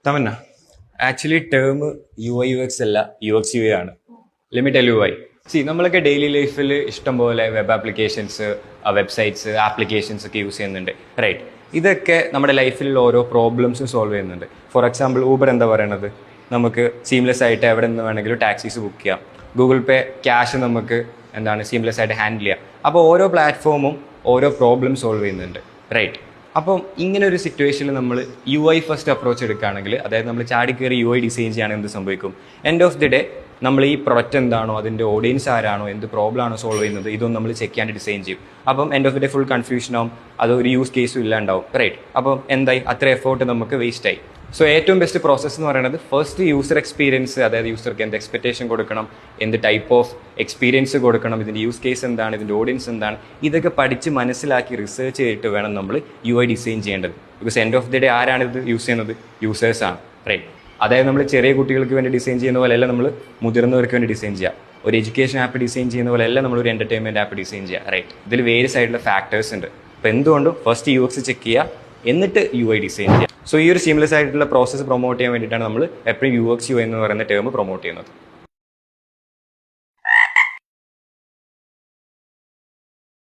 Tamannaah actually term UI/UX അല്ല UX/UI ആണ്. Let tell you why. നമ്മളൊക്കെ ഡെയിലി ലൈഫിൽ ഇഷ്ടംപോലെ വെബ് ആപ്ലിക്കേഷൻസ്, വെബ്സൈറ്റ്സ്, ആപ്ലിക്കേഷൻസ് ഒക്കെ യൂസ് ചെയ്യുന്നുണ്ട്, റൈറ്റ്? ഇതൊക്കെ നമ്മുടെ ലൈഫിലുള്ള ഓരോ പ്രോബ്ലംസും സോൾവ് ചെയ്യുന്നുണ്ട്. ഫോർ എക്സാമ്പിൾ ഊബർ എന്താ പറയണത്, നമുക്ക് സീംലെസ് ആയിട്ട് എവിടെ നിന്ന് വേണമെങ്കിലും ടാക്സീസ് ബുക്ക് ചെയ്യാം. ഗൂഗിൾ പേ ക്യാഷ് നമുക്ക് സീംലെസ് ആയിട്ട് ഹാൻഡിൽ ചെയ്യാം. അപ്പോൾ ഓരോ പ്ലാറ്റ്ഫോമും ഓരോ പ്രോബ്ലം സോൾവ് ചെയ്യുന്നുണ്ട്, റൈറ്റ്? അപ്പം ഇങ്ങനെ ഒരു സിറ്റുവേഷനിൽ നമ്മൾ UI ഫസ്റ്റ് അപ്രോച്ച് എടുക്കുകയാണെങ്കിൽ, അതായത് നമ്മൾ ചാടി കയറി UI ഡിസൈൻ ചെയ്യുകയാണെങ്കിൽ എന്ത് സംഭവിക്കും? എൻഡ് ഓഫ് ദി ഡേ നമ്മൾ ഈ പ്രൊഡക്റ്റ് എന്താണോ, അതിൻ്റെ ഓഡിയൻസ് ആരാണോ, എന്ത് പ്രോബ്ലം ആണോ സോൾവ് ചെയ്യുന്നത്, ഇതൊന്നും നമ്മൾ ചെക്ക് ചെയ്യാണ്ട് ഡിസൈൻ ചെയ്യും. അപ്പം end of the day full confusion ആവും, അത് ഒരു യൂസ് കേസും ഇല്ലാണ്ടാവും, റൈറ്റ്? അപ്പം എന്തായി? അത്ര എഫേർട്ട് നമുക്ക് വേസ്റ്റ് ആയി. സോ ഏറ്റവും ബെസ്റ്റ് പ്രോസസ്സ് എന്ന് പറയുന്നത് ഫസ്റ്റ് യൂസർ എക്സ്പീരിയൻസ്, അതായത് യൂസർക്ക് എന്ത് എക്സ്പെക്ടേഷൻ കൊടുക്കണം, എന്ത് ടൈപ്പ് ഓഫ് എക്സ്പീരിയൻസ് കൊടുക്കണം, ഇതിൻ്റെ യൂസ് കേസ് എന്താണ്, ഇതിൻ്റെ ഓഡിയൻസ് എന്താണ്, ഇതൊക്കെ പഠിച്ച് മനസ്സിലാക്കി റിസർച്ച് ചെയ്തിട്ട് വേണം നമ്മൾ UI ഡിസൈൻ ചെയ്യേണ്ടത്. Because end of the day ആരാണ് ഇത് യൂസ് ചെയ്യുന്നത്? യൂസേഴ്സാണ്, റൈറ്റ്? അതായത് നമ്മൾ ചെറിയ കുട്ടികൾക്ക് വേണ്ടി ഡിസൈൻ ചെയ്യുന്ന പോലെയല്ല നമ്മൾ മുതിർന്നവർക്ക് വേണ്ടി ഡിസൈൻ ചെയ്യുക. ഒരു എഡ്യൂക്കേഷൻ ആപ്പ് ഡിസൈൻ ചെയ്യുന്ന പോലെയല്ല നമ്മളൊരു എൻ്റർടൈൻമെൻറ്റ് ആപ്പ് ഡിസൈൻ ചെയ്യുക, റൈറ്റ്? ഇതിൽ വേരിയസ് ആയിട്ടുള്ള ഫാക്ടേഴ്സ് ഉണ്ട്. അപ്പോൾ എന്തുകൊണ്ടും ഫസ്റ്റ് UX ചെക്ക് ചെയ്യുക, എന്നിട്ട് UI ഡിസൈൻ ചെയ്യുക. സോ ഈ ഒരു സീംലെസ് ആയിട്ടുള്ള പ്രോസസ്സ് പ്രൊമോട്ട് ചെയ്യാൻ വേണ്ടിയിട്ടാണ് നമ്മൾ എപ്പോഴും UX/UI എന്ന് പറയുന്ന ടേം പ്രൊമോട്ട് ചെയ്യുന്നത്.